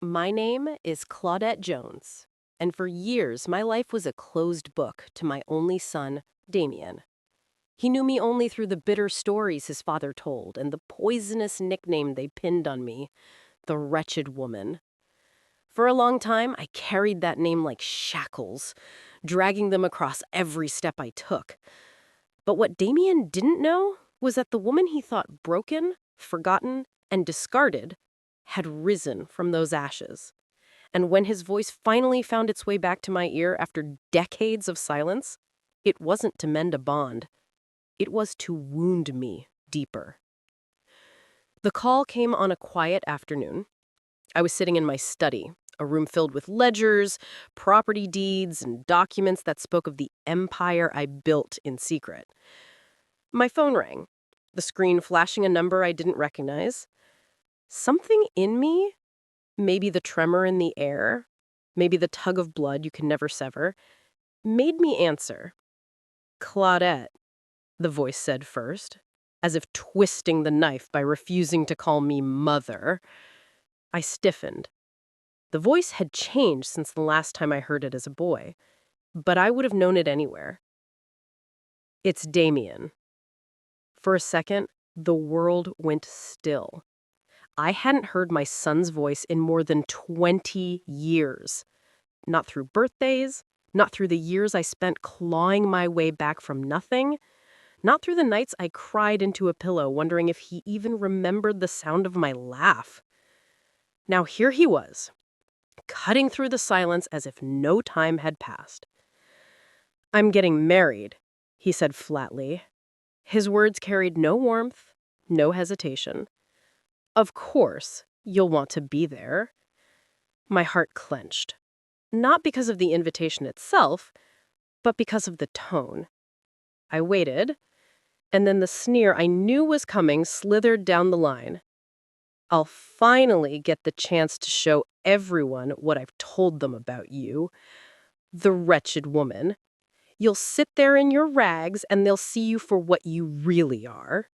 My name is Claudette Jones, and for years my life was a closed book to my only son, Damien. He knew me only through the bitter stories his father told and the poisonous nickname they pinned on me, the wretched woman. For a long time, I carried that name like shackles, dragging them across every step I took. But what Damien didn't know was that the woman he thought broken, forgotten, and discarded had risen from those ashes. And when his voice finally found its way back to my ear after decades of silence, it wasn't to mend a bond. It was to wound me deeper. The call came on a quiet afternoon. I was sitting in my study, a room filled with ledgers, property deeds, and documents that spoke of the empire I built in secret. My phone rang, the screen flashing a number I didn't recognize. Something in me, maybe the tremor in the air, maybe the tug of blood you can never sever, made me answer. Claudette, the voice said first, as if twisting the knife by refusing to call me mother. I stiffened. The voice had changed since the last time I heard it as a boy, but I would have known it anywhere. It's Damien. For a second, the world went still. I hadn't heard my son's voice in more than 20 years. Not through birthdays, not through the years I spent clawing my way back from nothing, not through the nights I cried into a pillow wondering if he even remembered the sound of my laugh. Now here he was, cutting through the silence as if no time had passed. "I'm getting married," he said flatly. His words carried no warmth, no hesitation. "Of course, you'll want to be there." My heart clenched. Not because of the invitation itself, but because of the tone. I waited, and then the sneer I knew was coming slithered down the line. "I'll finally get the chance to show everyone what I've told them about you, the wretched woman. You'll sit there in your rags and they'll see you for what you really are."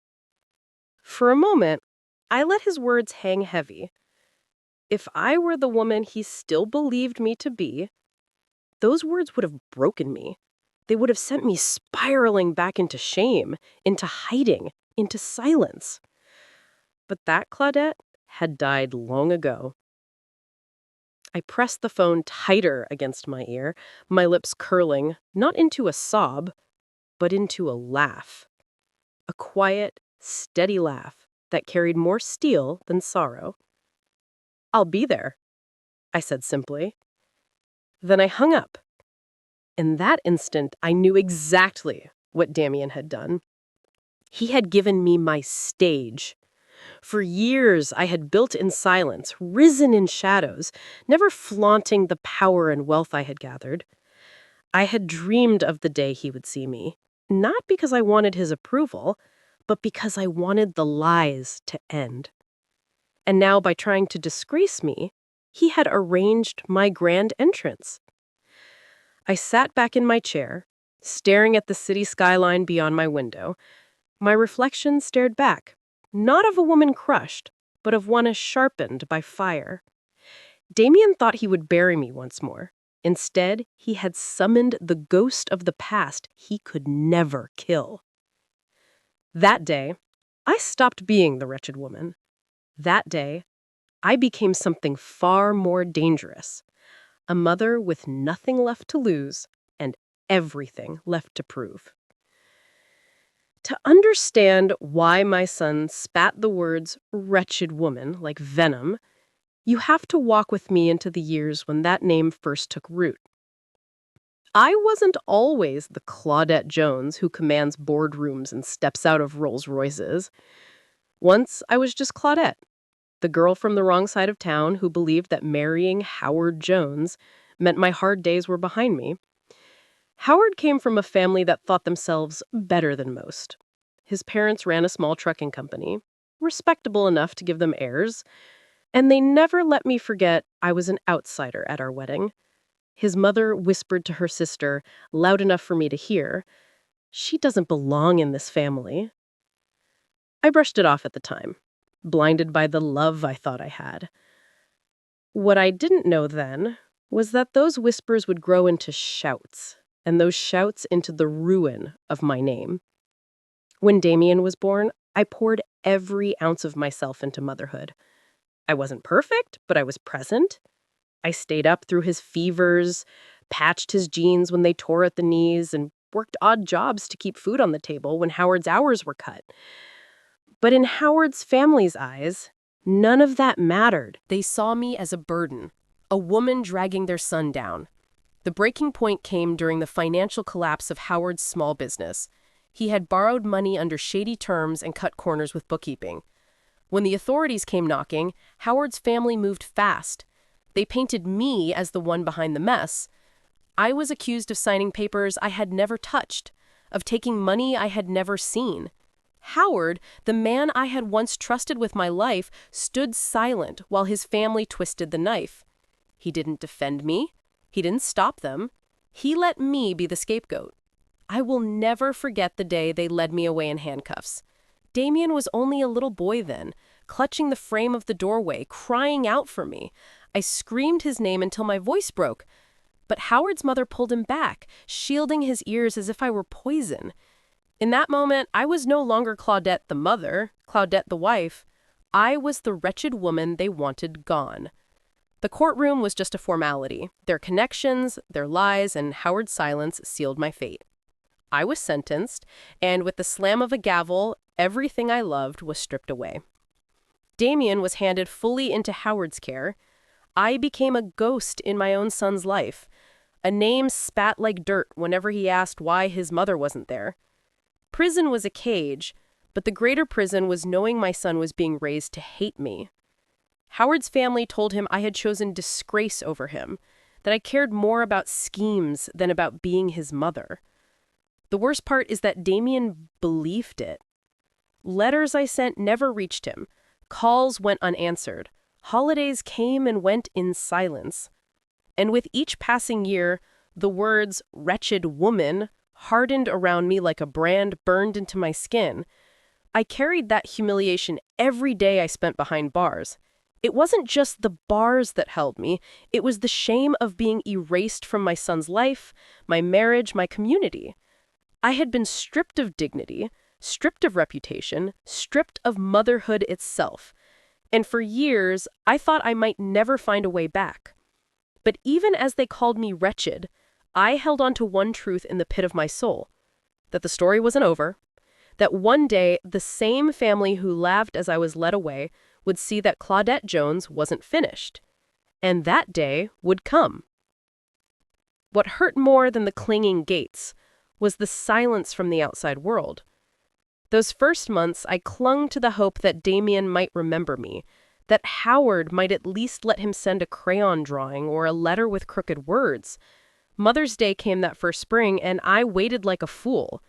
For a moment, I let his words hang heavy. If I were the woman he still believed me to be, those words would have broken me. They would have sent me spiraling back into shame, into hiding, into silence. But that Claudette had died long ago. I pressed the phone tighter against my ear, my lips curling, not into a sob, but into a laugh. A quiet, steady laugh that carried more steel than sorrow. "I'll be there," I said simply. Then I hung up. In that instant, I knew exactly what Damien had done. He had given me my stage. For years, I had built in silence, risen in shadows, never flaunting the power and wealth I had gathered. I had dreamed of the day he would see me, not because I wanted his approval, but because I wanted the lies to end. And now, by trying to disgrace me, he had arranged my grand entrance. I sat back in my chair, staring at the city skyline beyond my window. My reflection stared back, not of a woman crushed, but of one as sharpened by fire. Damien thought he would bury me once more. Instead, he had summoned the ghost of the past he could never kill. That day, I stopped being the wretched woman. That day, I became something far more dangerous. A mother with nothing left to lose and everything left to prove. To understand why my son spat the words wretched woman like venom, you have to walk with me into the years when that name first took root. I wasn't always the Claudette Jones who commands boardrooms and steps out of Rolls-Royces. Once I was just Claudette, the girl from the wrong side of town who believed that marrying Howard Jones meant my hard days were behind me. Howard came from a family that thought themselves better than most. His parents ran a small trucking company, respectable enough to give them heirs, and they never let me forget I was an outsider at our wedding. His mother whispered to her sister, loud enough for me to hear, "She doesn't belong in this family." I brushed it off at the time, blinded by the love I thought I had. What I didn't know then was that those whispers would grow into shouts, and those shouts into the ruin of my name. When Damien was born, I poured every ounce of myself into motherhood. I wasn't perfect, but I was present. I stayed up through his fevers, patched his jeans when they tore at the knees, and worked odd jobs to keep food on the table when Howard's hours were cut. But in Howard's family's eyes, none of that mattered. They saw me as a burden, a woman dragging their son down. The breaking point came during the financial collapse of Howard's small business. He had borrowed money under shady terms and cut corners with bookkeeping. When the authorities came knocking, Howard's family moved fast. They painted me as the one behind the mess. I was accused of signing papers I had never touched, of taking money I had never seen. Howard, the man I had once trusted with my life, stood silent while his family twisted the knife. He didn't defend me. He didn't stop them. He let me be the scapegoat. I will never forget the day they led me away in handcuffs. Damien was only a little boy then, clutching the frame of the doorway, crying out for me. I screamed his name until my voice broke. But Howard's mother pulled him back, shielding his ears as if I were poison. In that moment, I was no longer Claudette the mother, Claudette the wife. I was the wretched woman they wanted gone. The courtroom was just a formality. Their connections, their lies, and Howard's silence sealed my fate. I was sentenced, and with the slam of a gavel, everything I loved was stripped away. Damien was handed fully into Howard's care. I became a ghost in my own son's life. A name spat like dirt whenever he asked why his mother wasn't there. Prison was a cage, but the greater prison was knowing my son was being raised to hate me. Howard's family told him I had chosen disgrace over him, that I cared more about schemes than about being his mother. The worst part is that Damien believed it. Letters I sent never reached him. Calls went unanswered. Holidays came and went in silence. And with each passing year, the words "wretched woman" hardened around me like a brand burned into my skin. I carried that humiliation every day I spent behind bars. It wasn't just the bars that held me, it was the shame of being erased from my son's life, my marriage, my community. I had been stripped of dignity, stripped of reputation, stripped of motherhood itself. And for years, I thought I might never find a way back. But even as they called me wretched, I held on to one truth in the pit of my soul, that the story wasn't over, that one day the same family who laughed as I was led away would see that Claudette Jones wasn't finished. And that day would come. What hurt more than the clanging gates was the silence from the outside world. Those first months, I clung to the hope that Damien might remember me, that Howard might at least let him send a crayon drawing or a letter with crooked words. Mother's Day came that first spring, and I waited like a fool.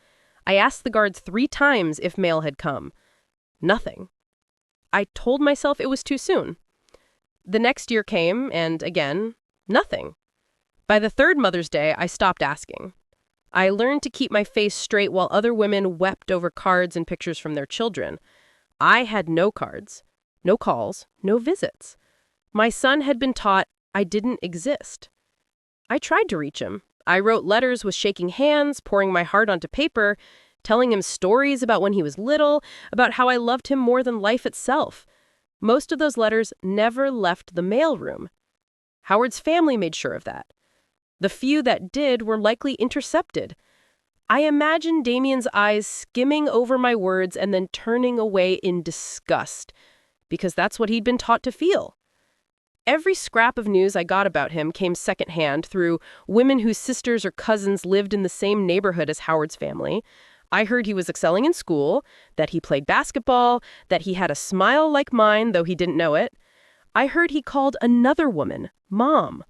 I asked the guards 3 times if mail had come. Nothing. I told myself it was too soon. The next year came, and again, nothing. By the 3rd Mother's Day, I stopped asking. I learned to keep my face straight while other women wept over cards and pictures from their children. I had no cards, no calls, no visits. My son had been taught I didn't exist. I tried to reach him. I wrote letters with shaking hands, pouring my heart onto paper, telling him stories about when he was little, about how I loved him more than life itself. Most of those letters never left the mailroom. Howard's family made sure of that. The few that did were likely intercepted. I imagine Damien's eyes skimming over my words and then turning away in disgust, because that's what he'd been taught to feel. Every scrap of news I got about him came secondhand through women whose sisters or cousins lived in the same neighborhood as Howard's family. I heard he was excelling in school, that he played basketball, that he had a smile like mine, though he didn't know it. I heard he called another woman Mom.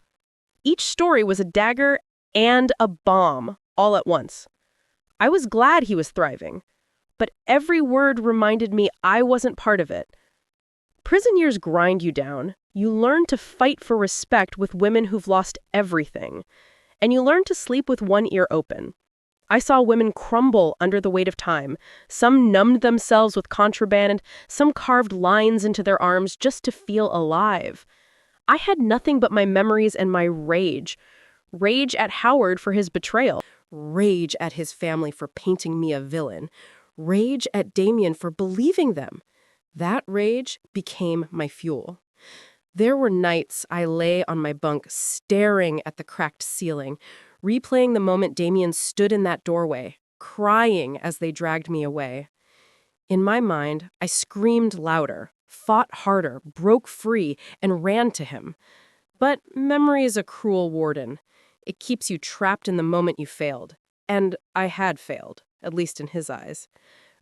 Each story was a dagger and a bomb, all at once. I was glad he was thriving, but every word reminded me I wasn't part of it. Prison years grind you down. You learn to fight for respect with women who've lost everything, and you learn to sleep with one ear open. I saw women crumble under the weight of time. Some numbed themselves with contraband, some carved lines into their arms just to feel alive. I had nothing but my memories and my rage. Rage at Howard for his betrayal. Rage at his family for painting me a villain. Rage at Damien for believing them. That rage became my fuel. There were nights I lay on my bunk staring at the cracked ceiling, replaying the moment Damien stood in that doorway, crying as they dragged me away. In my mind, I screamed louder, fought harder, broke free, and ran to him. But memory is a cruel warden. It keeps you trapped in the moment you failed. And I had failed, at least in his eyes.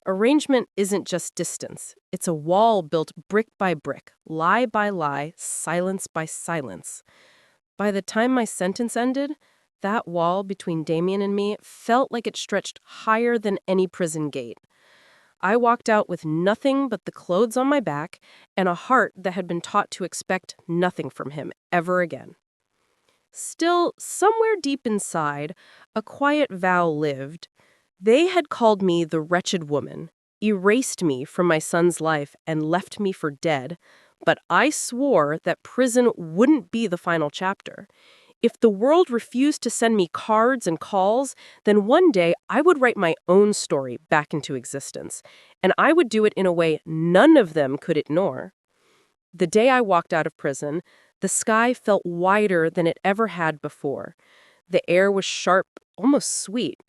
Arrangement isn't just distance. It's a wall built brick by brick, lie by lie, silence by silence. By the time my sentence ended, that wall between Damien and me felt like it stretched higher than any prison gate. I walked out with nothing but the clothes on my back and a heart that had been taught to expect nothing from him ever again. Still, somewhere deep inside, a quiet vow lived. They had called me the wretched woman, erased me from my son's life, and left me for dead, but I swore that prison wouldn't be the final chapter. If the world refused to send me cards and calls, then one day I would write my own story back into existence, and I would do it in a way none of them could ignore. The day I walked out of prison, the sky felt wider than it ever had before. The air was sharp, almost sweet.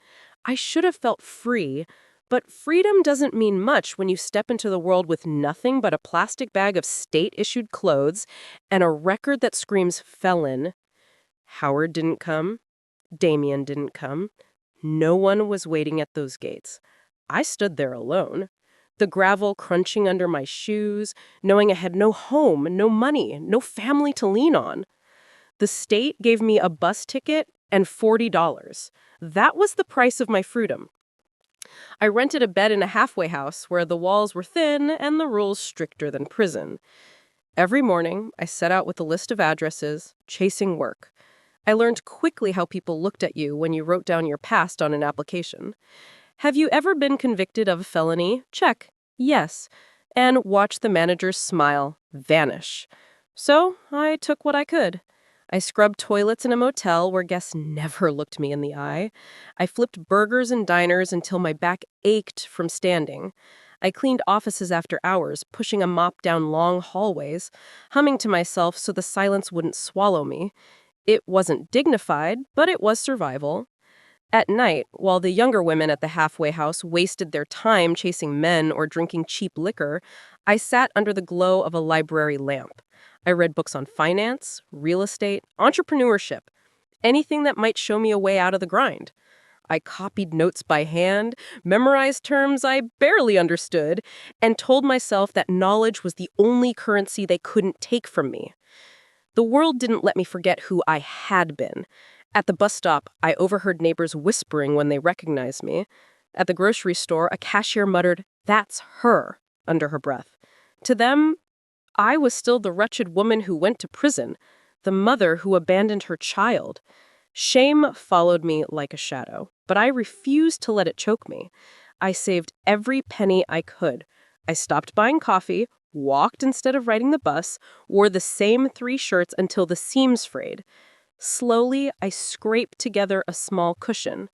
I should have felt free, but freedom doesn't mean much when you step into the world with nothing but a plastic bag of state-issued clothes and a record that screams felon. Howard didn't come. Damien didn't come. No one was waiting at those gates. I stood there alone. The gravel crunching under my shoes, knowing I had no home, no money, no family to lean on. The state gave me a bus ticket and $40. That was the price of my freedom. I rented a bed in a halfway house where the walls were thin and the rules stricter than prison. Every morning, I set out with a list of addresses, chasing work. I learned quickly how people looked at you when you wrote down your past on an application. Have you ever been convicted of a felony? Check. Yes. And watch the manager's smile vanish. So I took what I could. I scrubbed toilets in a motel where guests never looked me in the eye. I flipped burgers in diners until my back ached from standing. I cleaned offices after hours, pushing a mop down long hallways, humming to myself so the silence wouldn't swallow me. It wasn't dignified, but it was survival. At night, while the younger women at the halfway house wasted their time chasing men or drinking cheap liquor, I sat under the glow of a library lamp. I read books on finance, real estate, entrepreneurship, anything that might show me a way out of the grind. I copied notes by hand, memorized terms I barely understood, and told myself that knowledge was the only currency they couldn't take from me. The world didn't let me forget who I had been. At the bus stop, I overheard neighbors whispering when they recognized me. At the grocery store, a cashier muttered, "That's her," under her breath. To them, I was still the wretched woman who went to prison, the mother who abandoned her child. Shame followed me like a shadow, but I refused to let it choke me. I saved every penny I could. I stopped buying coffee, walked instead of riding the bus, wore the same 3 shirts until the seams frayed. Slowly, I scraped together a small cushion.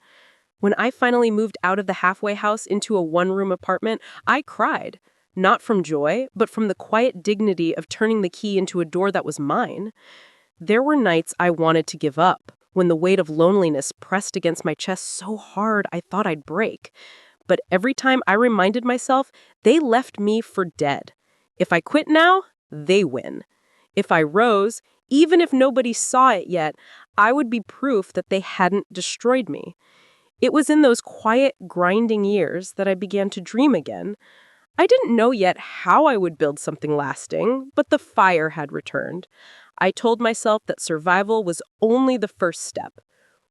When I finally moved out of the halfway house into a one-room apartment, I cried. Not from joy, but from the quiet dignity of turning the key into a door that was mine. There were nights I wanted to give up, when the weight of loneliness pressed against my chest so hard I thought I'd break. But every time I reminded myself, they left me for dead. If I quit now, they win. If I rose, even if nobody saw it yet, I would be proof that they hadn't destroyed me. It was in those quiet, grinding years that I began to dream again. I didn't know yet how I would build something lasting, but the fire had returned. I told myself that survival was only the first step.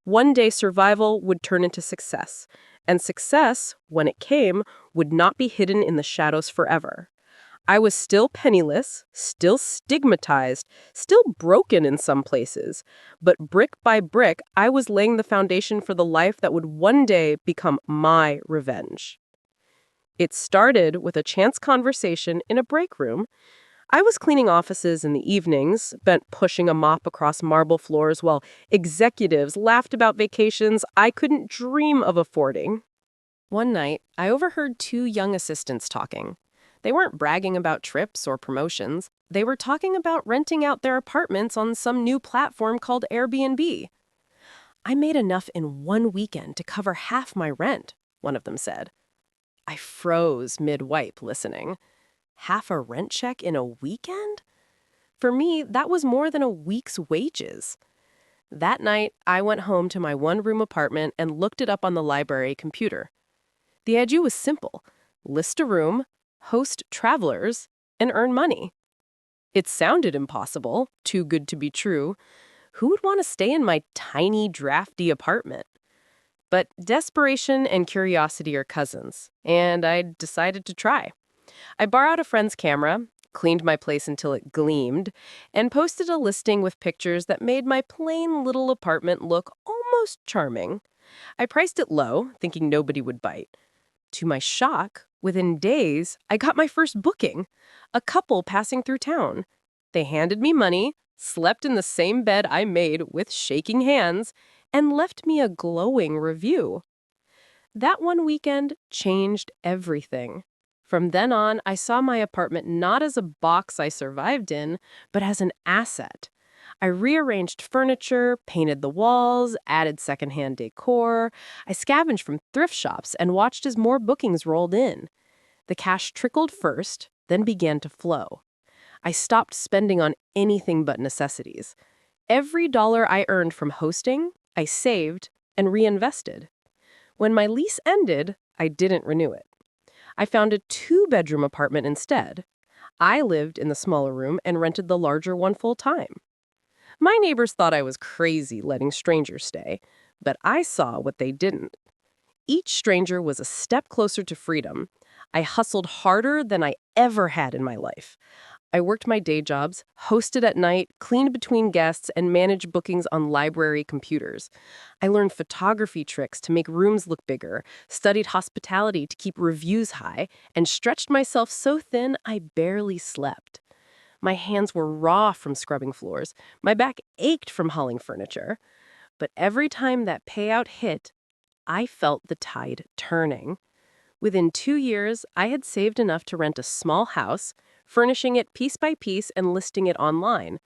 One day survival would turn into success, and success, when it came, would not be hidden in the shadows forever. I was still penniless, still stigmatized, still broken in some places, but brick by brick, I was laying the foundation for the life that would one day become my revenge. It started with a chance conversation in a break room. I was cleaning offices in the evenings, spent pushing a mop across marble floors while executives laughed about vacations I couldn't dream of affording. One night, I overheard two young assistants talking. They weren't bragging about trips or promotions. They were talking about renting out their apartments on some new platform called Airbnb. I made enough in one weekend to cover half my rent, one of them said. I froze mid-wipe listening. Half a rent check in a weekend? For me, that was more than a week's wages. That night, I went home to my one-room apartment and looked it up on the library computer. The idea was simple. List a room, host travelers, and earn money. It sounded impossible, too good to be true. Who would want to stay in my tiny, drafty apartment? But desperation and curiosity are cousins, and I decided to try. I borrowed a friend's camera, cleaned my place until it gleamed, and posted a listing with pictures that made my plain little apartment look almost charming. I priced it low, thinking nobody would bite. To my shock, within days, I got my first booking, a couple passing through town. They handed me money, slept in the same bed I made with shaking hands, and left me a glowing review. That one weekend changed everything. From then on, I saw my apartment not as a box I survived in, but as an asset. I rearranged furniture, painted the walls, added secondhand decor. I scavenged from thrift shops and watched as more bookings rolled in. The cash trickled first, then began to flow. I stopped spending on anything but necessities. Every dollar I earned from hosting, I saved and reinvested. When my lease ended, I didn't renew it. I found a two-bedroom apartment instead. I lived in the smaller room and rented the larger one full-time. My neighbors thought I was crazy letting strangers stay, but I saw what they didn't. Each stranger was a step closer to freedom. I hustled harder than I ever had in my life. I worked my day jobs, hosted at night, cleaned between guests, and managed bookings on library computers. I learned photography tricks to make rooms look bigger, studied hospitality to keep reviews high, and stretched myself so thin I barely slept. My hands were raw from scrubbing floors. My back ached from hauling furniture. But every time that payout hit, I felt the tide turning. Within 2 years, I had saved enough to rent a small house, furnishing it piece by piece and listing it online.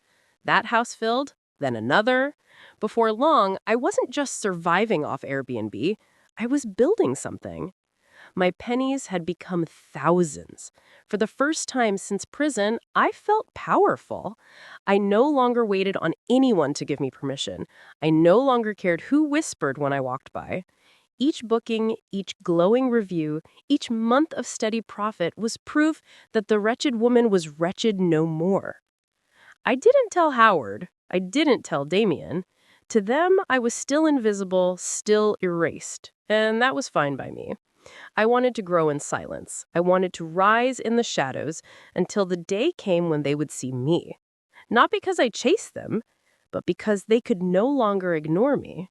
That house filled, then another. Before long, I wasn't just surviving off Airbnb. I was building something. My pennies had become thousands. For the first time since prison, I felt powerful. I no longer waited on anyone to give me permission. I no longer cared who whispered when I walked by. Each booking, each glowing review, each month of steady profit was proof that the wretched woman was wretched no more. I didn't tell Howard. I didn't tell Damien. To them, I was still invisible, still erased. And that was fine by me. I wanted to grow in silence. I wanted to rise in the shadows until the day came when they would see me. Not because I chased them, but because they could no longer ignore me.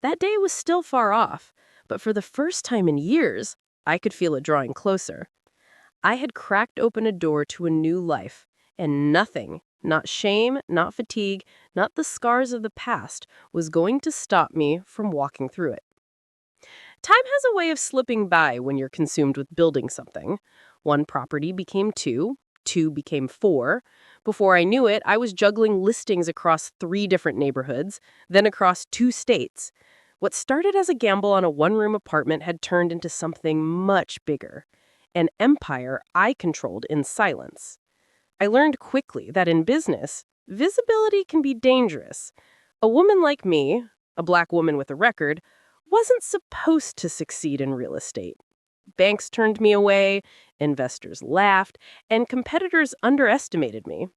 That day was still far off, but for the first time in years, I could feel it drawing closer. I had cracked open a door to a new life, and nothing, not shame, not fatigue, not the scars of the past, was going to stop me from walking through it. Time has a way of slipping by when you're consumed with building something. One property became two, two became four. Before I knew it, I was juggling listings across 3 different neighborhoods, then across 2 states. What started as a gamble on a one-room apartment had turned into something much bigger. An empire I controlled in silence. I learned quickly that in business, visibility can be dangerous. A woman like me, a black woman with a record, wasn't supposed to succeed in real estate. Banks turned me away, investors laughed, and competitors underestimated me.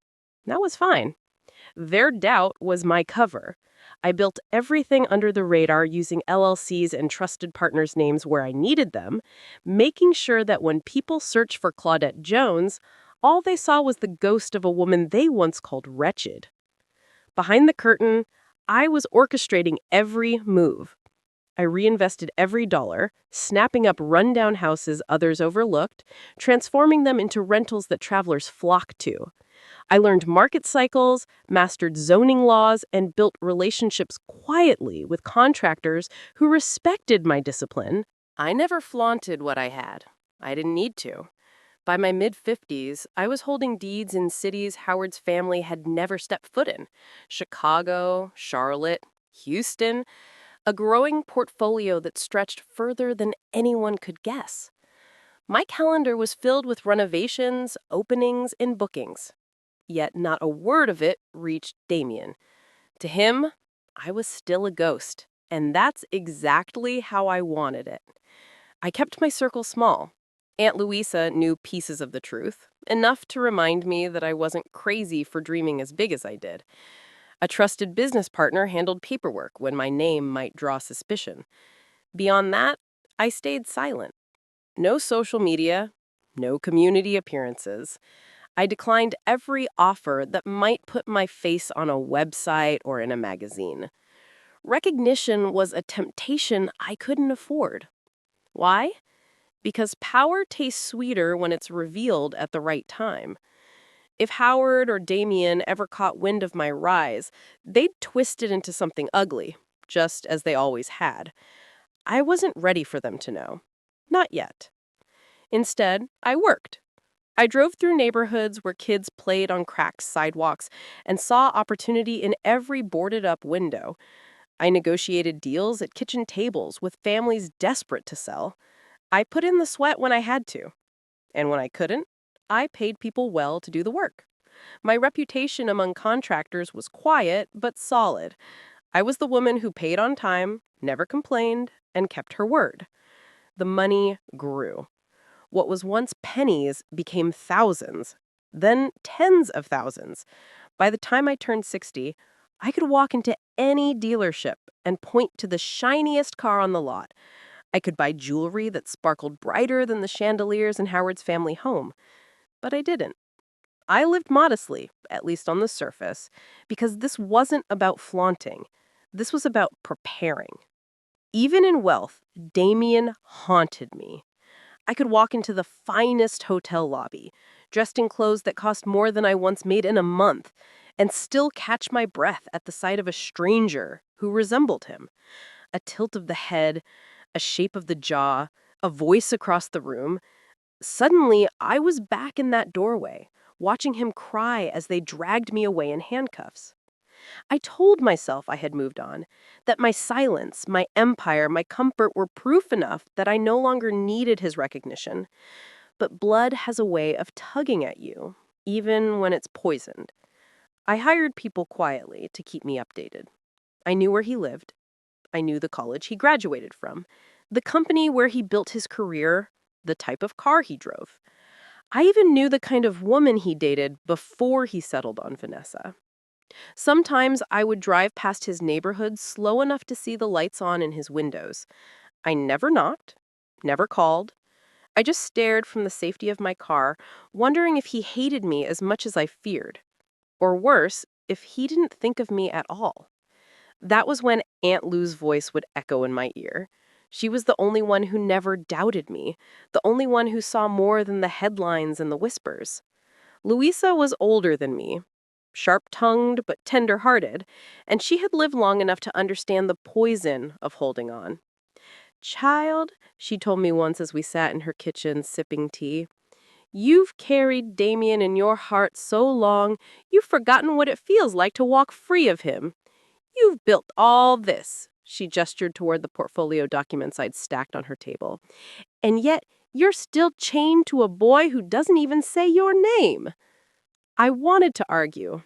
That was fine. Their doubt was my cover. I built everything under the radar using LLCs and trusted partners' names where I needed them, making sure that when people searched for Claudette Jones, all they saw was the ghost of a woman they once called wretched. Behind the curtain, I was orchestrating every move. I reinvested every dollar, snapping up rundown houses others overlooked, transforming them into rentals that travelers flock to. I learned market cycles, mastered zoning laws, and built relationships quietly with contractors who respected my discipline. I never flaunted what I had. I didn't need to. By my mid-50s, I was holding deeds in cities Howard's family had never stepped foot in: Chicago, Charlotte, Houston, a growing portfolio that stretched further than anyone could guess. My calendar was filled with renovations, openings, and bookings. Yet not a word of it reached Damien. To him, I was still a ghost, and that's exactly how I wanted it. I kept my circle small. Aunt Louisa knew pieces of the truth, enough to remind me that I wasn't crazy for dreaming as big as I did. A trusted business partner handled paperwork when my name might draw suspicion. Beyond that, I stayed silent. No social media, no community appearances. I declined every offer that might put my face on a website or in a magazine. Recognition was a temptation I couldn't afford. Why? Because power tastes sweeter when it's revealed at the right time. If Howard or Damien ever caught wind of my rise, they'd twist it into something ugly, just as they always had. I wasn't ready for them to know. Not yet. Instead, I worked. I drove through neighborhoods where kids played on cracked sidewalks and saw opportunity in every boarded-up window. I negotiated deals at kitchen tables with families desperate to sell. I put in the sweat when I had to. And when I couldn't, I paid people well to do the work. My reputation among contractors was quiet but solid. I was the woman who paid on time, never complained, and kept her word. The money grew. What was once pennies became thousands, then tens of thousands. By the time I turned 60, I could walk into any dealership and point to the shiniest car on the lot. I could buy jewelry that sparkled brighter than the chandeliers in Howard's family home. But I didn't. I lived modestly, at least on the surface, because this wasn't about flaunting. This was about preparing. Even in wealth, Damien haunted me. I could walk into the finest hotel lobby, dressed in clothes that cost more than I once made in a month, and still catch my breath at the sight of a stranger who resembled him. A tilt of the head, a shape of the jaw, a voice across the room. Suddenly, I was back in that doorway, watching him cry as they dragged me away in handcuffs. I told myself I had moved on, that my silence, my empire, my comfort were proof enough that I no longer needed his recognition. But blood has a way of tugging at you, even when it's poisoned. I hired people quietly to keep me updated. I knew where he lived. I knew the college he graduated from, the company where he built his career, the type of car he drove. I even knew the kind of woman he dated before he settled on Vanessa. Sometimes I would drive past his neighborhood slow enough to see the lights on in his windows. I never knocked, never called. I just stared from the safety of my car, wondering if he hated me as much as I feared. Or worse, if he didn't think of me at all. That was when Aunt Lou's voice would echo in my ear. She was the only one who never doubted me, the only one who saw more than the headlines and the whispers. Louisa was older than me, sharp-tongued but tender-hearted, and she had lived long enough to understand the poison of holding on. "Child," she told me once as we sat in her kitchen sipping tea, "you've carried Damien in your heart so long, you've forgotten what it feels like to walk free of him. You've built all this." She gestured toward the portfolio documents I'd stacked on her table. "And yet, you're still chained to a boy who doesn't even say your name." I wanted to argue.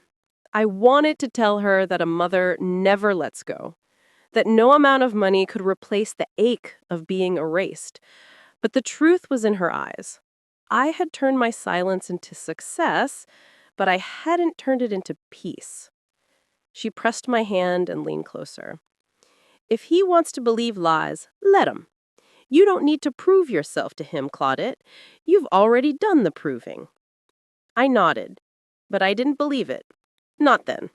I wanted to tell her that a mother never lets go, that no amount of money could replace the ache of being erased. But the truth was in her eyes. I had turned my silence into success, but I hadn't turned it into peace. She pressed my hand and leaned closer. "If he wants to believe lies, let him. You don't need to prove yourself to him, Claudette. You've already done the proving." I nodded, but I didn't believe it. Not then.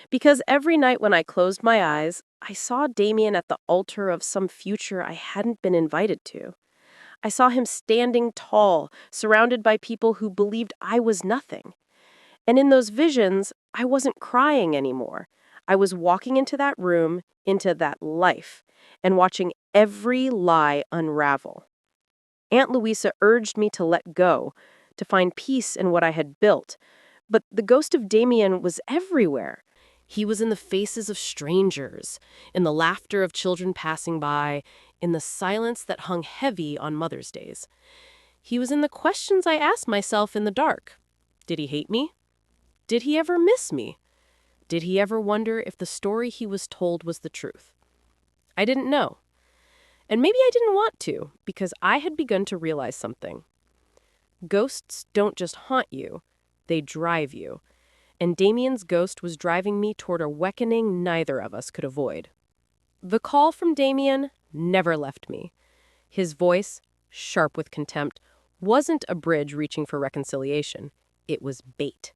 Because every night when I closed my eyes, I saw Damien at the altar of some future I hadn't been invited to. I saw him standing tall, surrounded by people who believed I was nothing. And in those visions, I wasn't crying anymore. I was walking into that room, into that life, and watching every lie unravel. Aunt Louisa urged me to let go, to find peace in what I had built. But the ghost of Damien was everywhere. He was in the faces of strangers, in the laughter of children passing by, in the silence that hung heavy on Mother's Days. He was in the questions I asked myself in the dark. Did he hate me? Did he ever miss me? Did he ever wonder if the story he was told was the truth? I didn't know. And maybe I didn't want to, because I had begun to realize something. Ghosts don't just haunt you, they drive you. And Damien's ghost was driving me toward a reckoning neither of us could avoid. The call from Damien never left me. His voice, sharp with contempt, wasn't a bridge reaching for reconciliation. It was bait.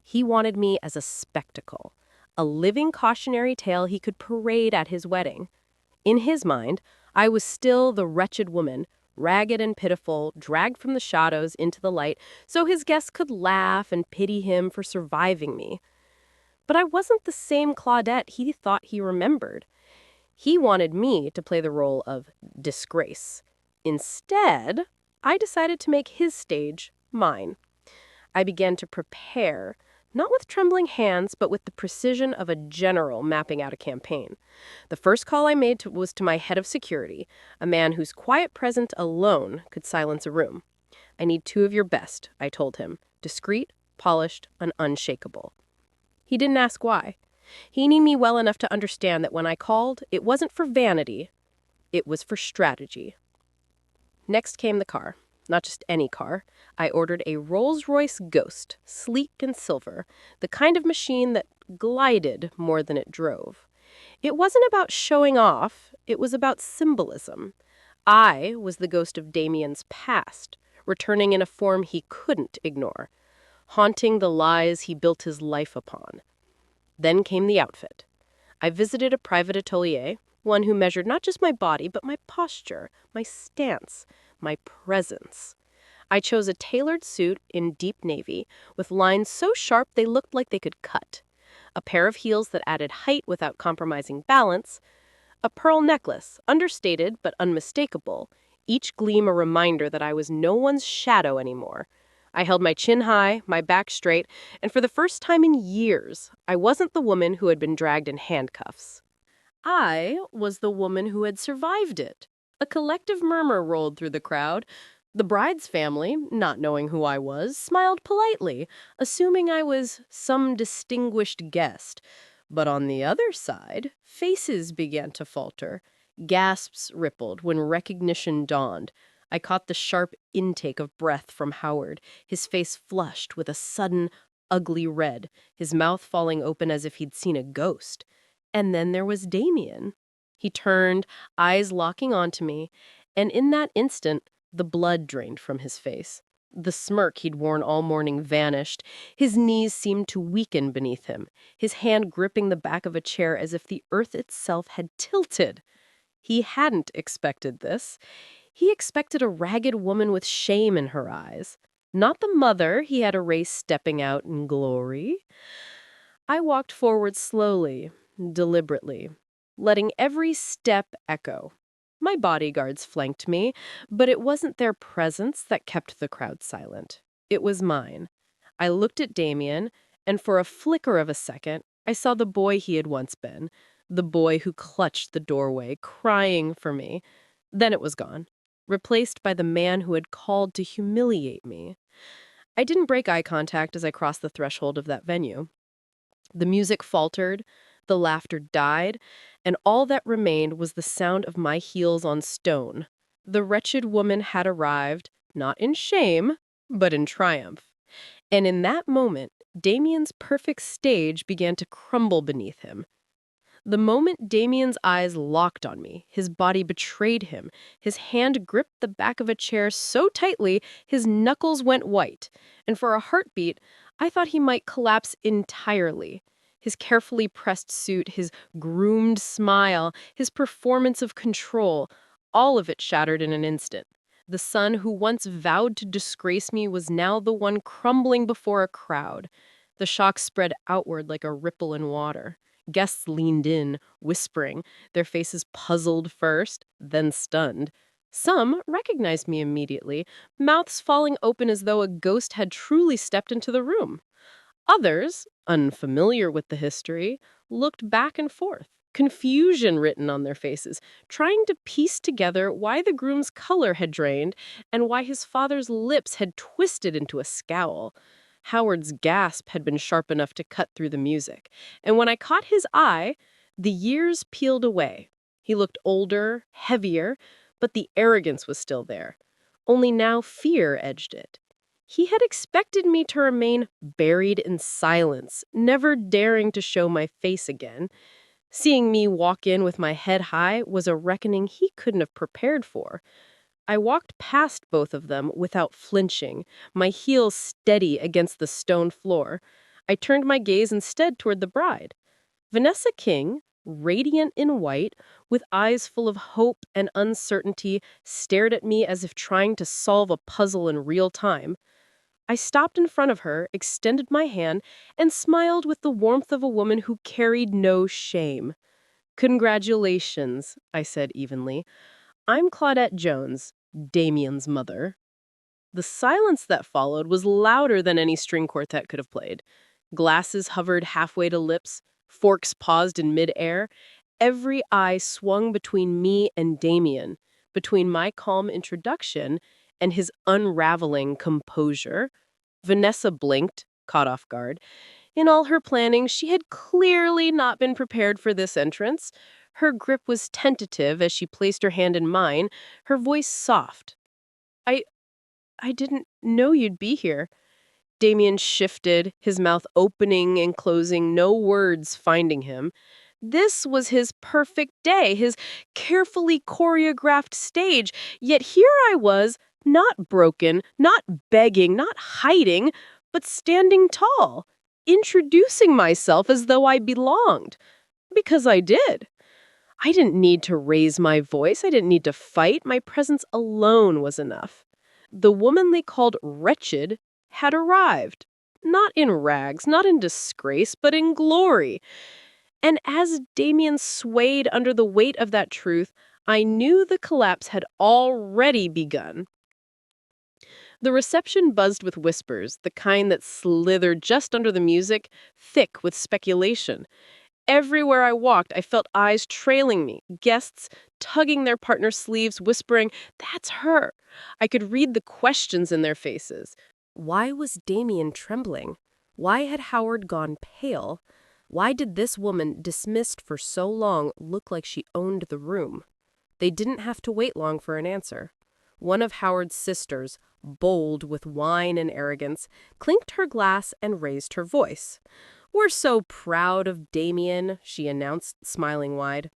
He wanted me as a spectacle, a living cautionary tale he could parade at his wedding. In his mind, I was still the wretched woman, ragged and pitiful, dragged from the shadows into the light so his guests could laugh and pity him for surviving me. But I wasn't the same Claudette he thought he remembered. He wanted me to play the role of Disgrace. Instead, I decided to make his stage mine. I began to prepare, not with trembling hands, but with the precision of a general mapping out a campaign. The first call I made was to my head of security, a man whose quiet presence alone could silence a room. I need 2 of your best, I told him, discreet, polished, and unshakable. He didn't ask why. He knew me well enough to understand that when I called, it wasn't for vanity, it was for strategy. Next came the car. Not just any car. I ordered a Rolls-Royce Ghost, sleek and silver, the kind of machine that glided more than it drove. It wasn't about showing off, it was about symbolism. I was the ghost of Damien's past, returning in a form he couldn't ignore, haunting the lies he built his life upon. Then came the outfit. I visited a private atelier, one who measured not just my body, but my posture, my stance, my presence. I chose a tailored suit in deep navy, with lines so sharp they looked like they could cut, a pair of heels that added height without compromising balance, a pearl necklace, understated but unmistakable, each gleam a reminder that I was no one's shadow anymore. I held my chin high, my back straight, and for the first time in years, I wasn't the woman who had been dragged in handcuffs. I was the woman who had survived it. A collective murmur rolled through the crowd. The bride's family, not knowing who I was, smiled politely, assuming I was some distinguished guest. But on the other side, faces began to falter. Gasps rippled when recognition dawned. I caught the sharp intake of breath from Howard, his face flushed with a sudden, ugly red, his mouth falling open as if he'd seen a ghost. And then there was Damien. He turned, eyes locking onto me, and in that instant, the blood drained from his face. The smirk he'd worn all morning vanished. His knees seemed to weaken beneath him, his hand gripping the back of a chair as if the earth itself had tilted. He hadn't expected this. He expected a ragged woman with shame in her eyes, not the mother he had erased stepping out in glory. I walked forward slowly, deliberately, letting every step echo. My bodyguards flanked me, but it wasn't their presence that kept the crowd silent. It was mine. I looked at Damien, and for a flicker of a second, I saw the boy he had once been, the boy who clutched the doorway, crying for me. Then it was gone, replaced by the man who had called to humiliate me. I didn't break eye contact as I crossed the threshold of that venue. The music faltered, the laughter died, and all that remained was the sound of my heels on stone. The wretched woman had arrived, not in shame, but in triumph. And in that moment, Damien's perfect stage began to crumble beneath him. The moment Damien's eyes locked on me, his body betrayed him. His hand gripped the back of a chair so tightly, his knuckles went white. And for a heartbeat, I thought he might collapse entirely. His carefully pressed suit, his groomed smile, his performance of control, all of it shattered in an instant. The son who once vowed to disgrace me was now the one crumbling before a crowd. The shock spread outward like a ripple in water. Guests leaned in, whispering, their faces puzzled first, then stunned. Some recognized me immediately, mouths falling open as though a ghost had truly stepped into the room. Others, unfamiliar with the history, looked back and forth, confusion written on their faces, trying to piece together why the groom's color had drained and why his father's lips had twisted into a scowl. Howard's gasp had been sharp enough to cut through the music, and when I caught his eye, the years peeled away. He looked older, heavier, but the arrogance was still there. Only now fear edged it. He had expected me to remain buried in silence, never daring to show my face again. Seeing me walk in with my head high was a reckoning he couldn't have prepared for. I walked past both of them without flinching, my heels steady against the stone floor. I turned my gaze instead toward the bride. Vanessa King, radiant in white, with eyes full of hope and uncertainty, stared at me as if trying to solve a puzzle in real time. I stopped in front of her, extended my hand, and smiled with the warmth of a woman who carried no shame. "Congratulations," I said evenly. "I'm Claudette Jones, Damien's mother." The silence that followed was louder than any string quartet could have played. Glasses hovered halfway to lips, forks paused in midair. Every eye swung between me and Damien, between my calm introduction and his unraveling composure. Vanessa blinked, caught off guard. In all her planning, she had clearly not been prepared for this entrance. Her grip was tentative as she placed her hand in mine, her voice soft. I I didn't know you'd be here." Damien shifted, his mouth opening and closing, no words finding him. This was his perfect day, his carefully choreographed stage, yet here I was, not broken, not begging, not hiding, but standing tall, introducing myself as though I belonged. Because I did. I didn't need to raise my voice, I didn't need to fight, my presence alone was enough. The woman they called wretched had arrived. Not in rags, not in disgrace, but in glory. And as Damien swayed under the weight of that truth, I knew the collapse had already begun. The reception buzzed with whispers, the kind that slithered just under the music, thick with speculation. Everywhere I walked, I felt eyes trailing me, guests tugging their partner's sleeves, whispering, "That's her." I could read the questions in their faces. Why was Damien trembling? Why had Howard gone pale? Why did this woman, dismissed for so long, look like she owned the room? They didn't have to wait long for an answer. One of Howard's sisters, bold with wine and arrogance, clinked her glass and raised her voice. "We're so proud of Damien," she announced, smiling wide.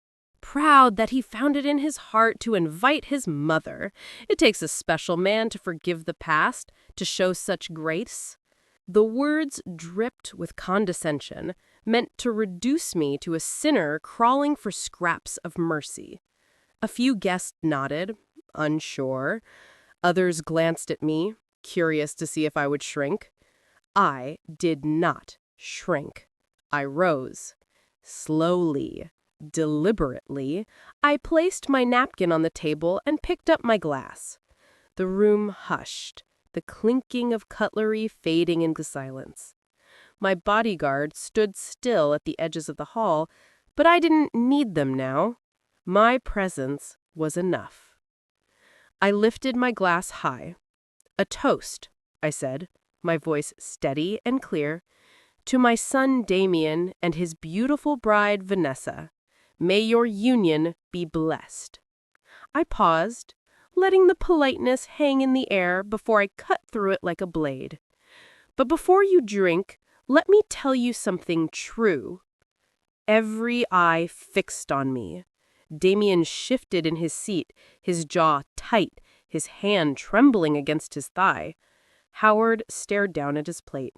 "Proud that he found it in his heart to invite his mother. It takes a special man to forgive the past, to show such grace." The words dripped with condescension, meant to reduce me to a sinner crawling for scraps of mercy. A few guests nodded, unsure. Others glanced at me, curious to see if I would shrink. I did not shrink. I rose. Slowly, deliberately, I placed my napkin on the table and picked up my glass. The room hushed, the clinking of cutlery fading into silence. My bodyguard stood still at the edges of the hall, but I didn't need them now. My presence was enough. I lifted my glass high. "A toast," I said, my voice steady and clear, "to my son Damien and his beautiful bride Vanessa. May your union be blessed." I paused, letting the politeness hang in the air before I cut through it like a blade. "But before you drink, let me tell you something true." Every eye fixed on me. Damien shifted in his seat, his jaw tight, his hand trembling against his thigh. Howard stared down at his plate.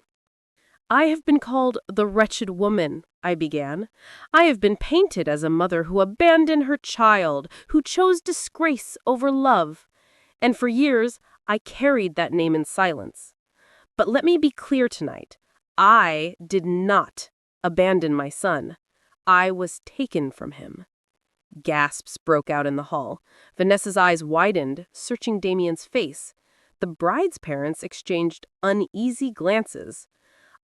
I have been called the wretched woman, I began. I have been painted as a mother who abandoned her child, who chose disgrace over love. And for years, I carried that name in silence. But let me be clear tonight. I did not abandon my son. I was taken from him. Gasps broke out in the hall. Vanessa's eyes widened, searching Damien's face. The bride's parents exchanged uneasy glances.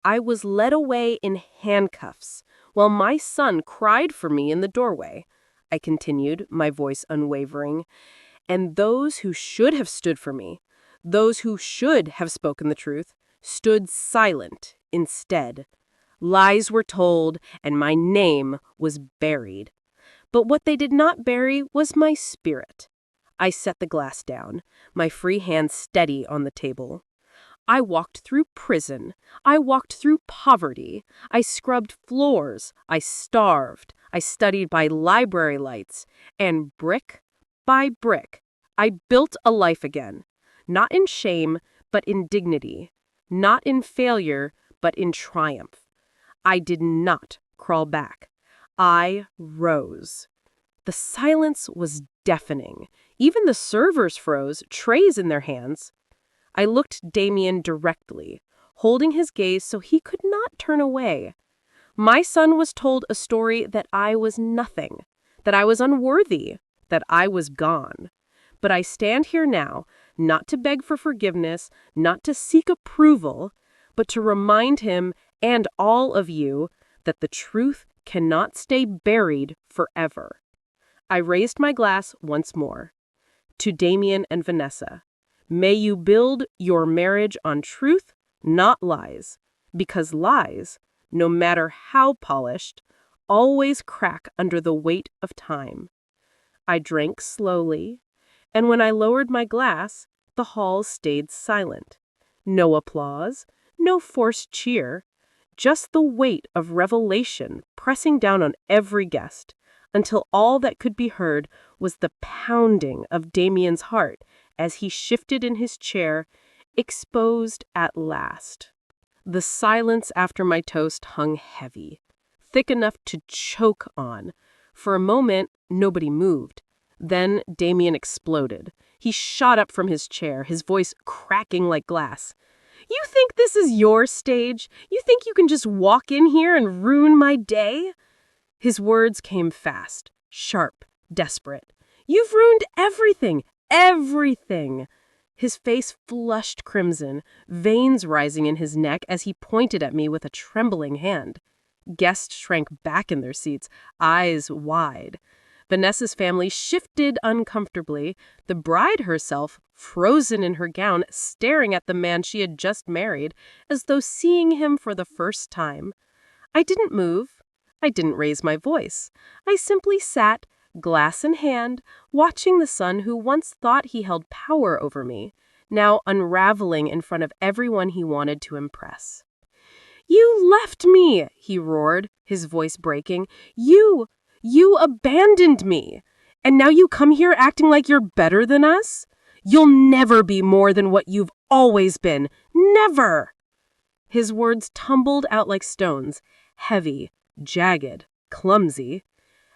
I was led away in handcuffs, while my son cried for me in the doorway. I continued, my voice unwavering. And those who should have stood for me, those who should have spoken the truth, stood silent instead. Lies were told, and my name was buried. But what they did not bury was my spirit. I set the glass down, my free hand steady on the table. I walked through prison. I walked through poverty. I scrubbed floors. I starved. I studied by library lights. And brick by brick, I built a life again. Not in shame, but in dignity. Not in failure, but in triumph. I did not crawl back. I rose. The silence was deafening. Even the servers froze, trays in their hands. I looked Damien directly, holding his gaze so he could not turn away. My son was told a story that I was nothing, that I was unworthy, that I was gone. But I stand here now, not to beg for forgiveness, not to seek approval, but to remind him and all of you that the truth cannot stay buried forever. I raised my glass once more. To Damien and Vanessa, may you build your marriage on truth, not lies, because lies, no matter how polished, always crack under the weight of time. I drank slowly, and when I lowered my glass, the hall stayed silent. No applause, no forced cheer, just the weight of revelation pressing down on every guest, until all that could be heard was the pounding of Damien's heart as he shifted in his chair, exposed at last. The silence after my toast hung heavy, thick enough to choke on. For a moment, nobody moved. Then Damien exploded. He shot up from his chair, his voice cracking like glass. "You think this is your stage? You think you can just walk in here and ruin my day?" His words came fast, sharp, desperate. "You've ruined everything, everything." His face flushed crimson, veins rising in his neck as he pointed at me with a trembling hand. Guests shrank back in their seats, eyes wide. Vanessa's family shifted uncomfortably, the bride herself, frozen in her gown, staring at the man she had just married, as though seeing him for the first time. I didn't move. I didn't raise my voice. I simply sat, glass in hand, watching the son who once thought he held power over me, now unraveling in front of everyone he wanted to impress. "You left me," he roared, his voice breaking. You abandoned me. And now you come here acting like you're better than us? You'll never be more than what you've always been. Never!" His words tumbled out like stones, heavy, jagged, clumsy.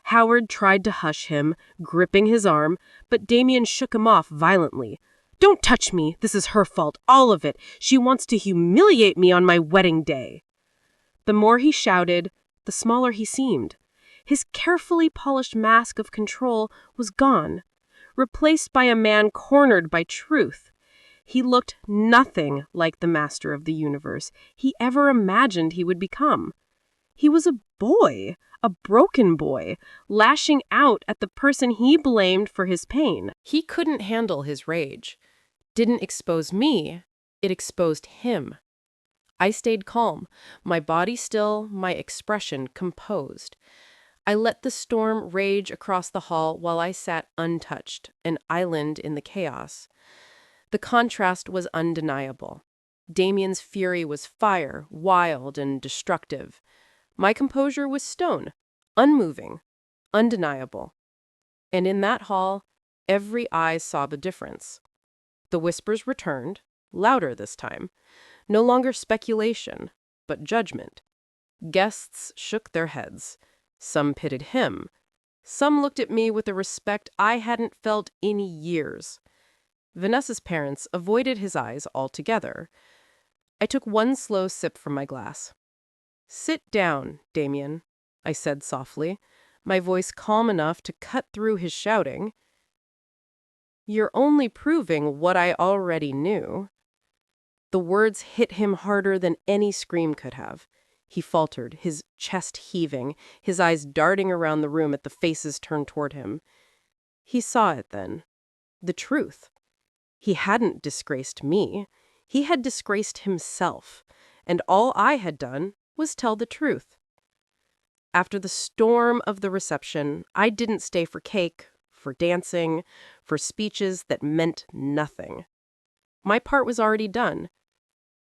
Howard tried to hush him, gripping his arm, but Damien shook him off violently. "Don't touch me. This is her fault, all of it. She wants to humiliate me on my wedding day." The more he shouted, the smaller he seemed. His carefully polished mask of control was gone, replaced by a man cornered by truth. He looked nothing like the master of the universe he ever imagined he would become. He was a boy, a broken boy, lashing out at the person he blamed for his pain. He couldn't handle his rage. Didn't expose me, it exposed him. I stayed calm, my body still, my expression composed. I let the storm rage across the hall while I sat untouched, an island in the chaos. The contrast was undeniable. Damien's fury was fire, wild and destructive. My composure was stone, unmoving, undeniable. And in that hall, every eye saw the difference. The whispers returned, louder this time. No longer speculation, but judgment. Guests shook their heads. Some pitied him. Some looked at me with a respect I hadn't felt in years. Vanessa's parents avoided his eyes altogether. I took one slow sip from my glass. "Sit down, Damien," I said softly, my voice calm enough to cut through his shouting. "You're only proving what I already knew." The words hit him harder than any scream could have. He faltered, his chest heaving, his eyes darting around the room at the faces turned toward him. He saw it then. The truth. He hadn't disgraced me. He had disgraced himself, and all I had done was tell the truth. After the storm of the reception, I didn't stay for cake, for dancing, for speeches that meant nothing. My part was already done.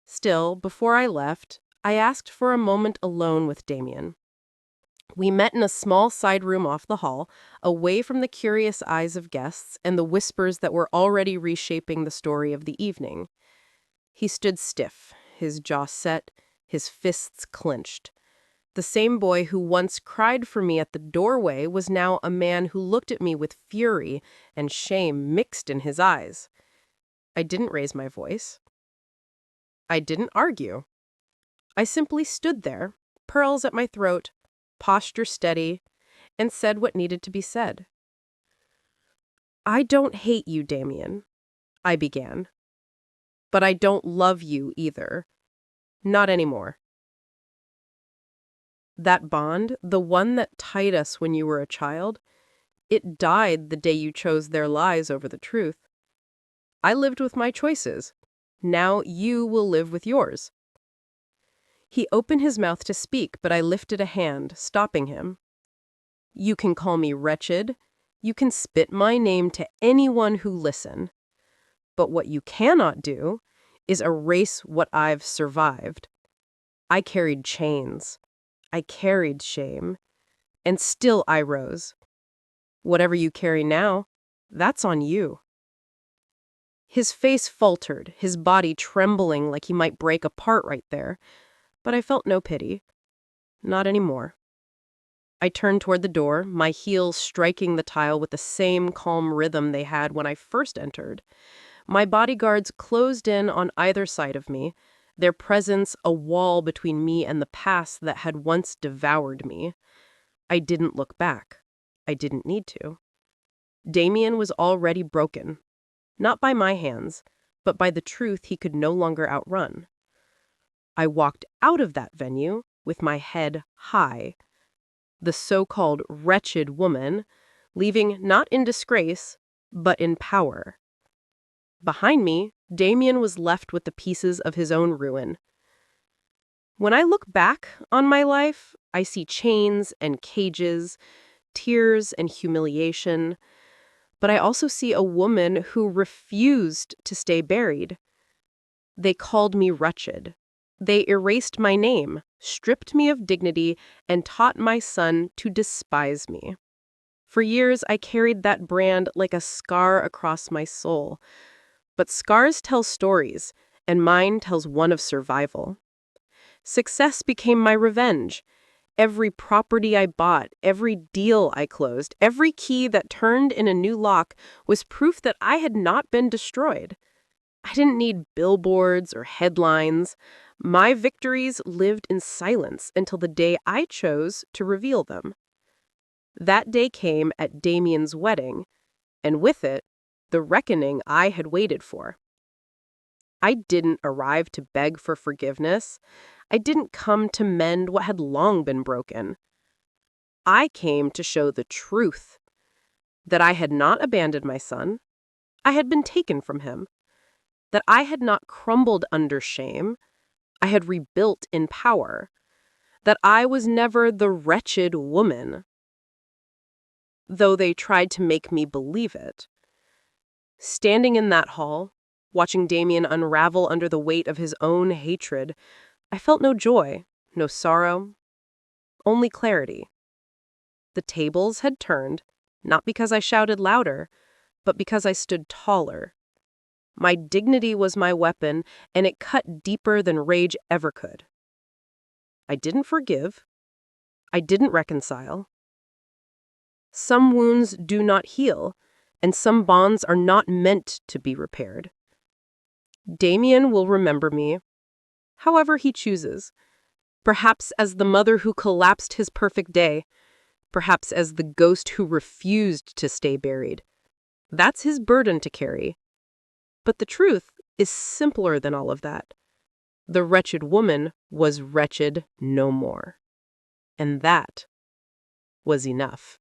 Still, before I left, I asked for a moment alone with Damien. We met in a small side room off the hall, away from the curious eyes of guests and the whispers that were already reshaping the story of the evening. He stood stiff, his jaw set, his fists clenched. The same boy who once cried for me at the doorway was now a man who looked at me with fury and shame mixed in his eyes. I didn't raise my voice. I didn't argue. I simply stood there, pearls at my throat, posture steady, and said what needed to be said. "I don't hate you, Damien," I began. "But I don't love you either. Not anymore. That bond, the one that tied us when you were a child, it died the day you chose their lies over the truth. I lived with my choices. Now you will live with yours." He opened his mouth to speak, but I lifted a hand, stopping him. "You can call me wretched. You can spit my name to anyone who listen. But what you cannot do is erase what I've survived. I carried chains. I carried shame. And still I rose. Whatever you carry now, that's on you." His face faltered, his body trembling like he might break apart right there. But I felt no pity. Not anymore. I turned toward the door, my heels striking the tile with the same calm rhythm they had when I first entered. My bodyguards closed in on either side of me, their presence a wall between me and the past that had once devoured me. I didn't look back. I didn't need to. Damien was already broken, not by my hands, but by the truth he could no longer outrun. I walked out of that venue with my head high, the so-called wretched woman, leaving not in disgrace, but in power. Behind me, Damien was left with the pieces of his own ruin. When I look back on my life, I see chains and cages, tears and humiliation, but I also see a woman who refused to stay buried. They called me wretched. They erased my name, stripped me of dignity, and taught my son to despise me. For years, I carried that brand like a scar across my soul. But scars tell stories, and mine tells one of survival. Success became my revenge. Every property I bought, every deal I closed, every key that turned in a new lock was proof that I had not been destroyed. I didn't need billboards or headlines. My victories lived in silence until the day I chose to reveal them. That day came at Damien's wedding, and with it, the reckoning I had waited for. I didn't arrive to beg for forgiveness. I didn't come to mend what had long been broken. I came to show the truth, that I had not abandoned my son. I had been taken from him. That I had not crumbled under shame. I had rebuilt in power. That I was never the wretched woman, though they tried to make me believe it. Standing in that hall, watching Damien unravel under the weight of his own hatred, I felt no joy, no sorrow, only clarity. The tables had turned, not because I shouted louder, but because I stood taller. My dignity was my weapon, and it cut deeper than rage ever could. I didn't forgive. I didn't reconcile. Some wounds do not heal, and some bonds are not meant to be repaired. Damien will remember me, however he chooses. Perhaps as the mother who collapsed his perfect day, perhaps as the ghost who refused to stay buried. That's his burden to carry. But the truth is simpler than all of that. The wretched woman was wretched no more. And that was enough.